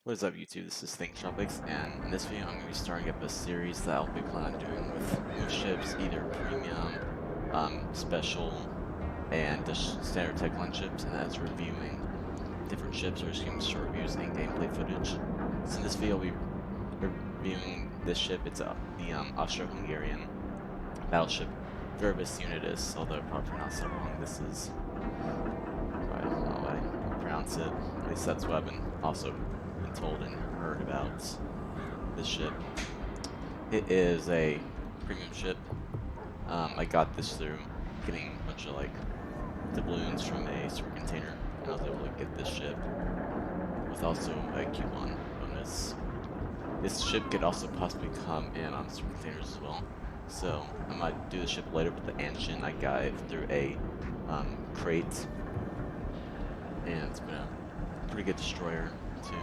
What is up, YouTube? This is Think Tropics, and in this video I'm going to be starting up a series that I'll be planning on doing with most ships, either premium, special, and just standard tech line ships, and that's reviewing different ships or just giving short reviews and gameplay footage. So in this video we'll be reviewing this ship. It's the Austro-Hungarian battleship Viribus Unitis, although I probably pronounced it wrong. This is I don't know how I pronounce it. At least that's what I've been told and heard about this ship. It is a premium ship. I got this through getting a bunch of doubloons from a super container, and I was able to get this ship with also a coupon bonus. This ship could also possibly come in on super containers as well, so I might do the ship later. But the engine, I got it through a crate, and it's been a pretty good destroyer too.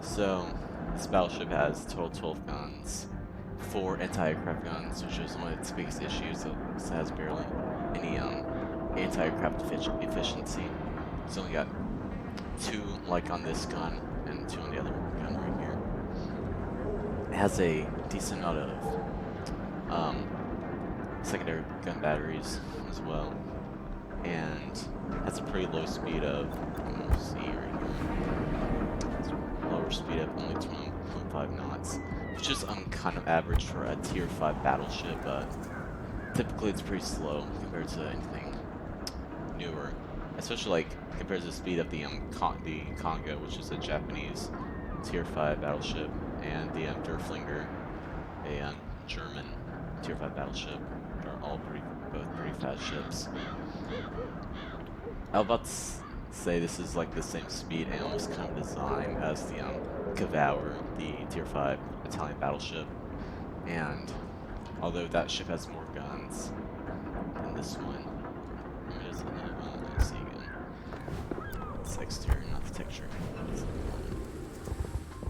So this battleship has total 12 guns, 4 anti-aircraft guns, which is one of its biggest issues. It has barely any anti-aircraft efficiency. It's only got 2 on this gun and 2 on the other gun right here. It has a decent amount of secondary gun batteries as well, and has a pretty low speed of, let's see right here, lower speed of only 20.5 knots, which is kind of average for a tier 5 battleship, but typically it's pretty slow compared to anything newer, especially compared to the speed of the Congo, which is a Japanese tier 5 battleship, and the Derflinger, a German tier 5 battleship. They're all both pretty fast ships. I was about to say this is the same speed and almost kind of design as the Cavour, the tier 5 Italian battleship, and although that ship has more guns than this one, let's see again. It's exterior, not the texture.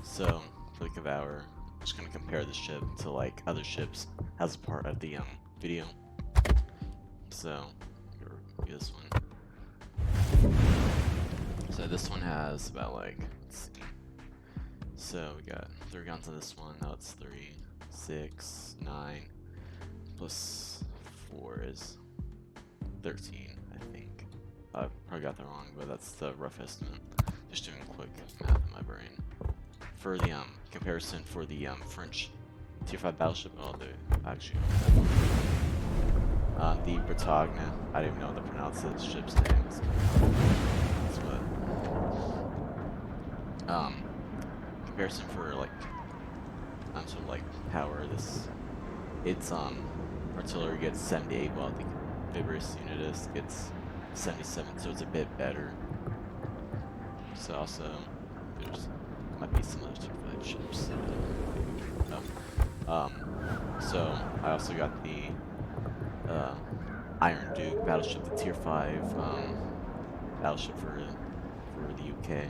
So for the Cavour, I'm just gonna compare the ship to other ships as a part of the video. So review this one. So this one has about let's see. So we got 3 guns on this one. Now it's 3, 6, 9, plus 4 is 13, I think. I probably got that wrong, but that's the rough estimate. Just doing quick math in my brain. For the comparison for the French tier 5 battleship, actually the Bretagne, I don't even know how to pronounce the ship's name. That's what. Comparison for power, its artillery gets 78, while the Viribus Unitis gets 77, so it's a bit better. So also might be some other tier 5 ships. So I also got the Iron Duke battleship, the tier 5 battleship for the UK.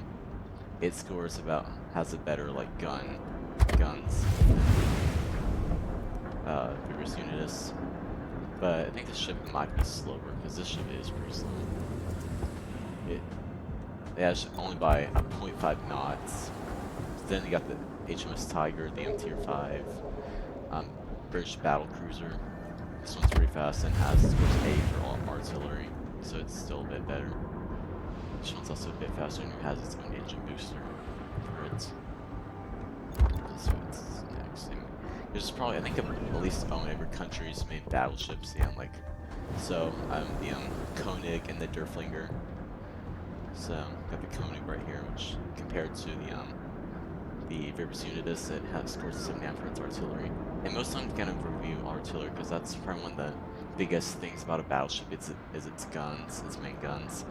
It scores has a better guns Viribus Unitis, but I think this ship might be slower because this ship is pretty slow. It has only by a 0.5 knots. Then you got the HMS Tiger, the tier 5 British battle cruiser. This one's pretty fast and has scores A for all artillery, so it's still a bit better. This one's also a bit faster and it has its own engine booster for it. That's what's next. There's probably, I think, at least every country's main battleships, the Koenig and the Derflinger. So got the Koenig right here, which compared to the Viribus Unitis, it has scores 79 for its artillery. And most of them kind of review artillery because that's probably one of the biggest things about a battleship is its guns, its main guns.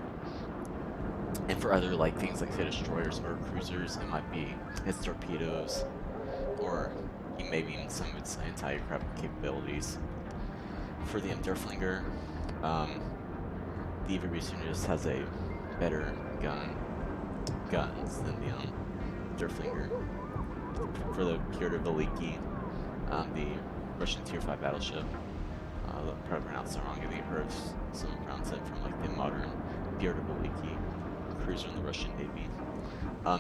And for other things like say destroyers or cruisers, it might be its torpedoes, or maybe even some of its anti-aircraft capabilities. For the Derflinger, the Viribus Unitis has a better guns than the Derflinger. For the Pyotr Veliki, the Russian tier 5 battleship, I'll probably pronounce it wrong. I think I've heard someone pronounce it from the modern Pyotr Veliki cruiser in the Russian Navy.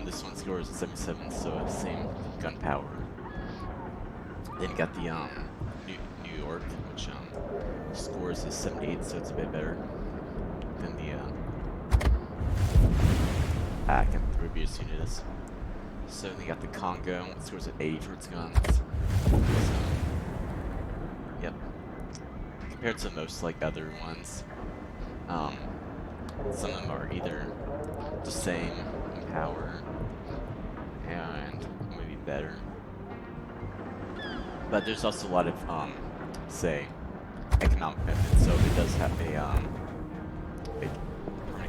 This one scores 77, so same gun power. Then you got the New York, which scores is 78, so it's a bit better than the Viribus Unitis. So then you got the Congo, it scores at 80 for its guns. So, yep. Compared to most like other ones, some of them are either the same in power and maybe better. But there's also a lot of say economic benefits. So it does have a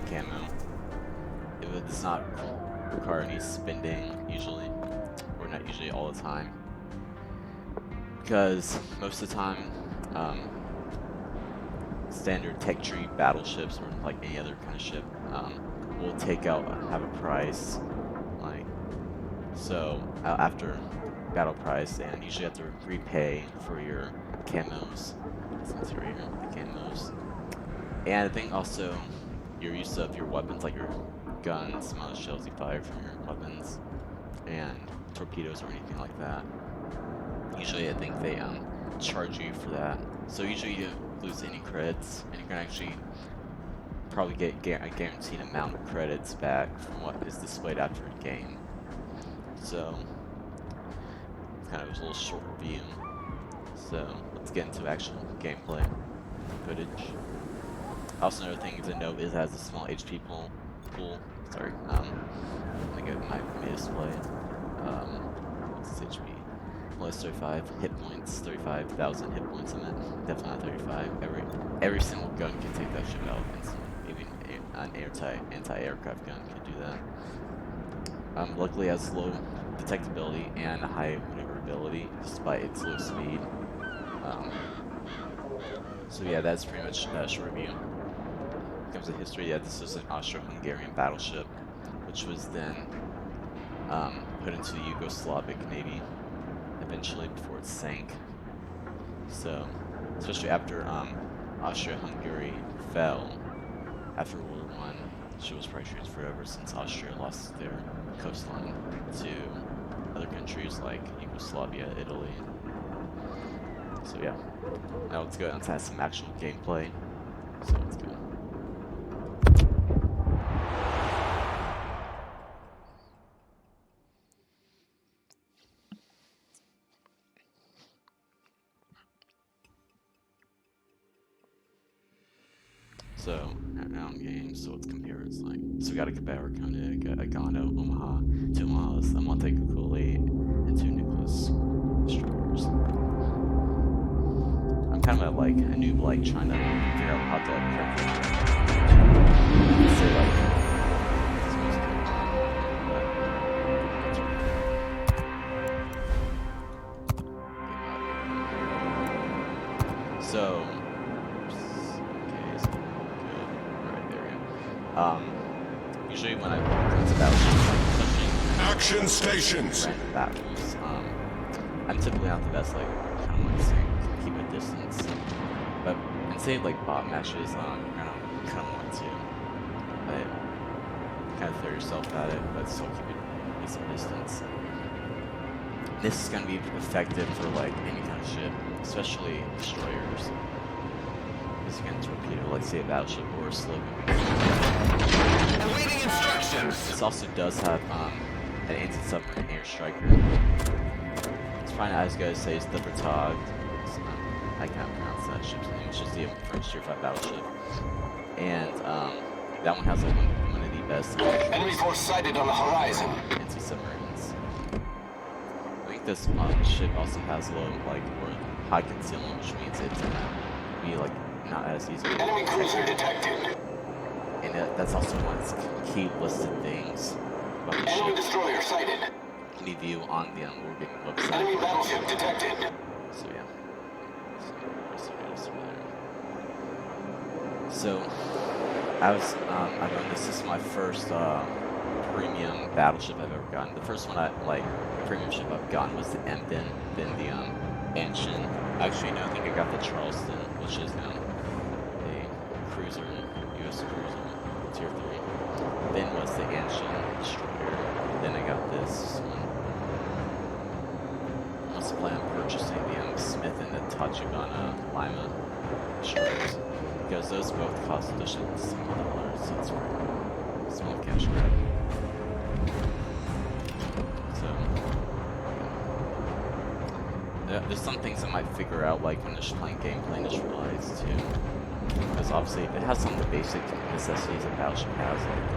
camo. It does not require any spending usually, or not usually all the time, because most of the time standard tech tree battleships or like any other kind of ship will have a price, like so after battle price, and usually have to repay for your camos. Since right here, the camos, and I think also your use of your weapons, like your guns, amount of shells you fire from your weapons, and torpedoes or anything like that. Usually I think they charge you for that. So usually you don't lose any credits, and you can actually probably get a guaranteed amount of credits back from what is displayed after a game. So kind of a little short review. So let's get into actual gameplay footage. Also, another thing to note is it has a small HP pool. Sorry, let me get my display. What's this HP? Well, it's 35 hit points, 35,000 hit points. I meant definitely not 35. Every single gun can take that shit out instantly. Even an airtight anti-aircraft gun can do that. Luckily, it has low detectability and a high maneuverability despite its low speed. So yeah, that's pretty much a short review. When it comes to history, yeah, this is an Austro-Hungarian battleship, which was then put into the Yugoslavic Navy eventually before it sank. So, especially after Austria-Hungary fell after World War I, she was probably transferred over since Austria lost their coastline to other countries like Yugoslavia, Italy. So yeah, now let's go into some actual gameplay. So let's go. So now in game, so let's compare. It's like, so we got a Cabera, Koenig, a Gano, Omaha, 2 Omahas, a Monte Cuccoli, and 2 Nicholas destroyers. I'm kind of like a noob, like trying to figure out how to say like. So. Usually when I come to battles, like especially action stations, random battles, I'm typically not the best, like kind of want to keep a distance. But in say like bot matches, kind of want to, but kind of throw yourself at it, but still keep a decent distance. This is gonna be effective for like any kind of ship, especially destroyers. This is gonna torpedo, like say a battleship or a slow moving. Awaiting instructions. This also does have an anti-submarine air striker. It's probably not as good as say it's the Bertag. I can't pronounce that ship's name. It's just the French Tier 5 battleship. And that one has like one of the best enemy force sighted on the horizon. Anti-submarines. I think this ship also has low or high concealment, which means it's gonna be like not as easy. Enemy cruiser detected. And that's also one of the key listed things about the enemy ship. destroyer sighted. Any view on the Wargaming website. Enemy battleship detected. So yeah. So I mean, this is my first premium battleship I've ever gotten. The first one premium ship I've gotten was the Emden, then the Anshin. Actually, no, I think I got the Charleston, which is now a cruiser, U.S. cruiser, Tier 3. Then was the Anshin destroyer. plan on purchasing the Smith and the Tachibana Lima ships, because those both cost just $1, so it's a small cash grab. So, there's some things I might figure out, like when just playing gameplay, and just realize too. Because obviously, it has some of the basic necessities a battleship has, like the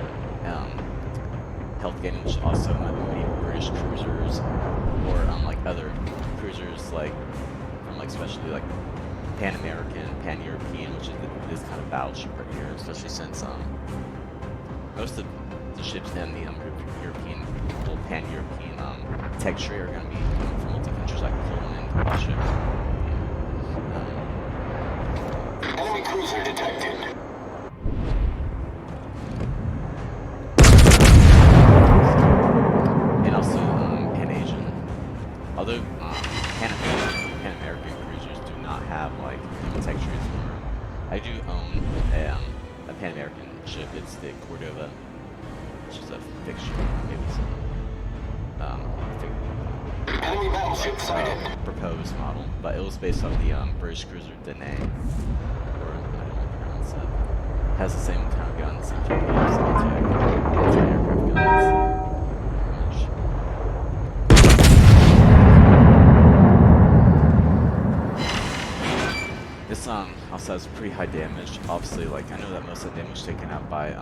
health gain, which also might be British cruisers, or like other cruisers, like from like especially like Pan American, Pan European, which is this kind of battleship right here, especially since most of the ships in the European, well, Pan European tech tree are going to be coming from multi countries like Poland, Russia. Enemy cruiser detected. And also Pan-Asian. Although Pan American cruisers do not have like tech trees. I do own a Pan American ship. It's the Cordova, which is a fixture. Maybe it's Enemy battleship sighted. proposed model, but it was based on the British cruiser Dene, or I don't know how to pronounce it. Has the same kind of guns, anti-aircraft guns. This also has pretty high damage. Obviously, like I know that most of the damage taken out by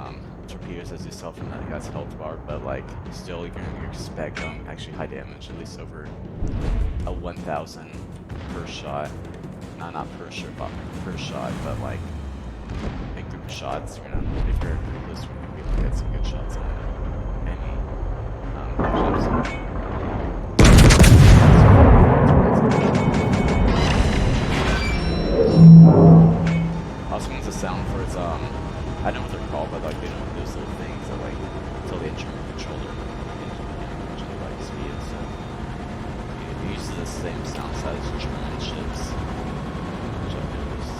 torpedoes, as you saw from that guy's health bar, but like still you're gonna expect actually high damage, at least over a 1,000 per shot. Not per shot, but like big group of shots. You're gonna, if you're pretty close, you're gonna be able to get some good shots on any ships. Also means the sound for its I don't know what they're called, but like they know those little things that like tell the instrument controller like speed and stuff. It uses the same sound size as German ships, which I've noticed.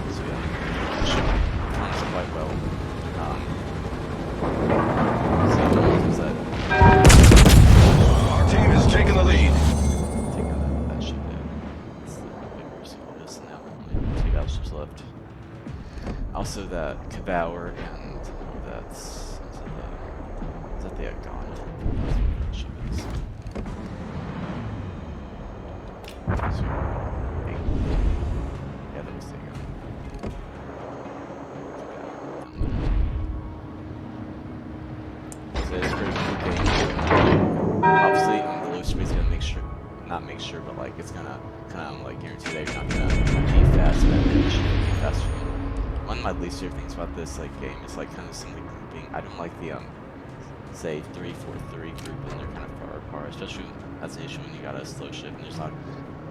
So yeah, the ship runs quite well. So what was that? Our team is taking the lead. Left. Also that Cabauer and that's is that the Agon? That's what that ship is. So, yeah, that was the Agon. So it's pretty cool game. Obviously the low speed's gonna not make sure, but like it's gonna kind of like guarantee that you're not gonna be fast, but it should be faster. One of my least favorite things about this like game is like kind of simply grouping. I don't like the say 3-4-3 group, and they're kind of far apart, especially that's an issue when you got a slow ship and there's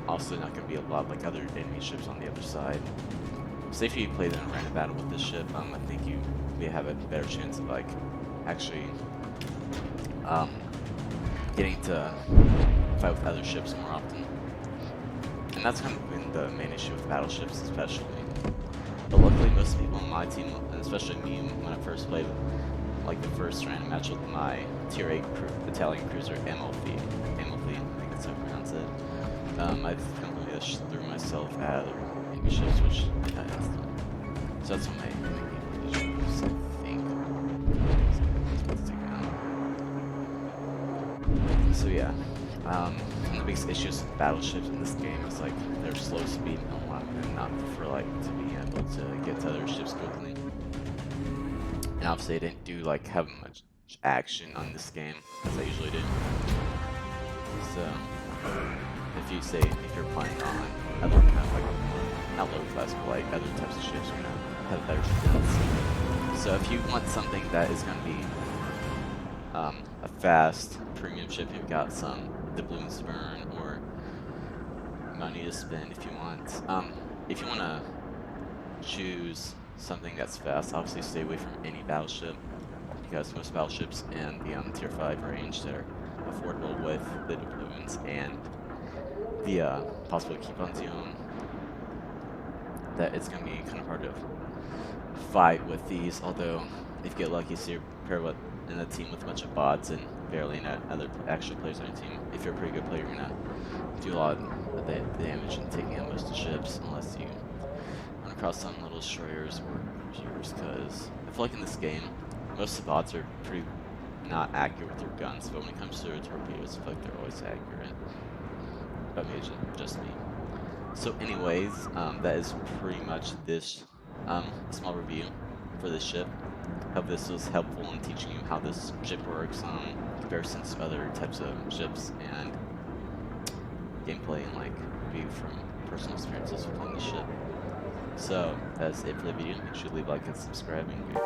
also not gonna be a lot like other enemy ships on the other side. Say if you play in a random battle with this ship, I think you may have a better chance of like actually getting to fight with other ships more often. And that's kind of been the main issue with battleships, especially. But luckily, most people on my team, and especially me, when I first played, like the first random match with my Tier 8 battalion cruiser Amalfi, I think that's how you pronounce it. I completely just threw myself at other enemy ships, which so that's what my main issues, I think. So yeah. One of the biggest issues with battleships in this game is like their slow speed and not for like to be able to get to other ships quickly. And obviously I didn't do like have much action on this game as I usually do. So if you're playing on other kind of like not low class but like other types of ships, you're gonna have better chance. So if you want something that is gonna be a fast premium ship, you've got some doubloons to burn or money to spend if you want. If you want to choose something that's fast, obviously stay away from any battleship, because most battleships in the Tier 5 range that are affordable with the doubloons and the possibility to keep on zone, that it's going to be kind of hard to fight with these, although if you get lucky, so you're paired with in a team with a bunch of bots and barely any other actual players on your team. If you're a pretty good player, you're gonna do a lot of the damage and taking out most of the ships, unless you run across some little destroyers or cruisers. Because I feel like in this game, most of the bots are pretty not accurate with their guns, but when it comes to their torpedoes, I feel like they're always accurate. But maybe it's just me. So anyways, that is pretty much this small review for this ship. Hope this was helpful in teaching you how this ship works, comparisons to other types of ships, and gameplay and like review from personal experiences with playing the ship. So that's it for the video. Make sure to leave a like and subscribe, and